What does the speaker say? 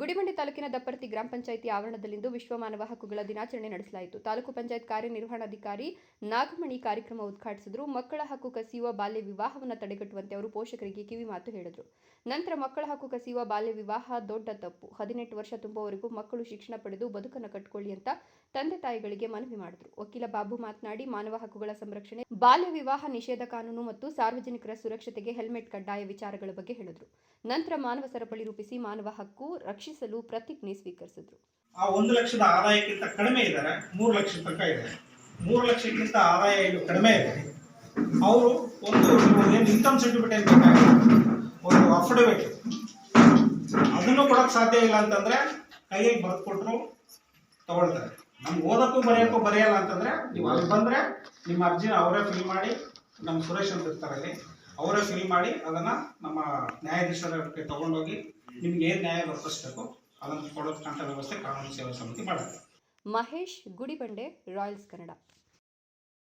ಗುಡಿಬಂಡೆ ತಾಲೂಕಿನ ದಪ್ಪರ್ತಿ ಗ್ರಾಮ ಪಂಚಾಯಿತಿ ಆವರಣದಲ್ಲಿಂದು ವಿಶ್ವ ಮಾನವ ಹಕ್ಕುಗಳ ದಿನಾಚರಣೆ ನಡೆಸಲಾಯಿತು. ತಾಲೂಕು ಪಂಚಾಯತ್ ಕಾರ್ಯನಿರ್ವಹಣಾಧಿಕಾರಿ ನಾಗಮಣಿ ಕಾರ್ಯಕ್ರಮ ಉದ್ಘಾಟಿಸಿದರು. ಮಕ್ಕಳ ಹಕ್ಕು ಕಸಿಯುವ ಬಾಲ್ಯ ವಿವಾಹವನ್ನು ತಡೆಗಟ್ಟುವಂತೆ ಅವರು ಪೋಷಕರಿಗೆ ಕಿವಿ ಮಾತು ಹೇಳಿದರು. ನಂತರ ಮಕ್ಕಳ ಹಕ್ಕು ಕಸಿಯುವ ಬಾಲ್ಯ ವಿವಾಹ ದೊಡ್ಡ ತಪ್ಪು, 18 ವರ್ಷ ತುಂಬುವವರೆಗೂ ಮಕ್ಕಳು ಶಿಕ್ಷಣ ಪಡೆದು ಬದುಕನ್ನು ಕಟ್ಟಿಕೊಳ್ಳಿ ಅಂತ ತಂದೆ ತಾಯಿಗಳಿಗೆ ಮನವಿ ಮಾಡಿದರು. ವಕೀಲ ಬಾಬು ಮಾತನಾಡಿ, ಮಾನವ ಹಕ್ಕುಗಳ ಸಂರಕ್ಷಣೆ, ಬಾಲ್ಯ ವಿವಾಹ ನಿಷೇಧ ಕಾನೂನು ಮತ್ತು ಸಾರ್ವಜನಿಕರ ಸುರಕ್ಷತೆಗೆ ಹೆಲ್ಮೆಟ್ ಕಡ್ಡಾಯ ವಿಚಾರಗಳ ಬಗ್ಗೆ ಹೇಳಿದರು. ನಂತರ ಮಾನವ ಸರಪಳಿ ರೂಪಿಸಿ ಮಾನವ ಹಕ್ಕು ರಕ್ಷಿಸಲು ಪ್ರತಿಜ್ಞೆ ಸ್ವೀಕರಿಸಿದರು. ಆ 1 ಲಕ್ಷದ ಆದಾಯಕ್ಕಿಂತ ಕಡಿಮೆ ಇದ್ದಾರೆ, 3 ಲಕ್ಷ ತನಕ ಇದೆ. 3 ಲಕ್ಷಕ್ಕಿಂತ ಆದಾಯ ಇನ್ನು ಕಡಿಮೆ ಇದೆ. ಅವರು ಒಂದು ಇನ್ಕಮ್ ಸರ್ಟಿಫಿಕೇಟ್ ಬೇಕಾಗುತ್ತೆ, ಒಂದು ಅಫಿಡವಿಟ್, ಅದನ್ನು ಕೊಡೋಕ್ಕೆ ಸಾಧ್ಯ ಇಲ್ಲ ಅಂತಂದ್ರೆ ಕೈಯಲ್ಲಿ ಬರೆದು ಕೊಟ್ಟರು ತಗೊಳ್ತಾರೆ. ನಮ್ಗೆ ಓದಕ್ಕೂ ಬರೆಯಲ್ಲ ಅಂತಂದ್ರೆ ನೀವು ಅಲ್ಲಿ ಬಂದರೆ ನಿಮ್ಮ ಅರ್ಜಿನ ಅವರೇ ಫಿಲ್ ಮಾಡಿ, ನಮ್ಮ ಸುರೇಶ್ ಅಂತ ಇರ್ತಾರೆ, ಅವರೇ ಫಿಲ್ ಮಾಡಿ ಅದನ್ನು ನಮ್ಮ ನ್ಯಾಯಾಧೀಶರಿಗೆ ತಗೊಂಡೋಗಿ ನಿಮ್ಗೆ ಏನು ನ್ಯಾಯ ಒದಗಿಸಬೇಕು ಅದನ್ನು ಕೊಡೋದಕ್ಕಂಥ ವ್ಯವಸ್ಥೆ ಕಾನೂನು ಸೇವಾ ಸಮಿತಿ ಮಾಡುತ್ತೆ. ಮಹೇಶ್, ಗುಡಿಬಂಡೆ, ರಾಯಲ್ಸ್ ಕನ್ನಡ.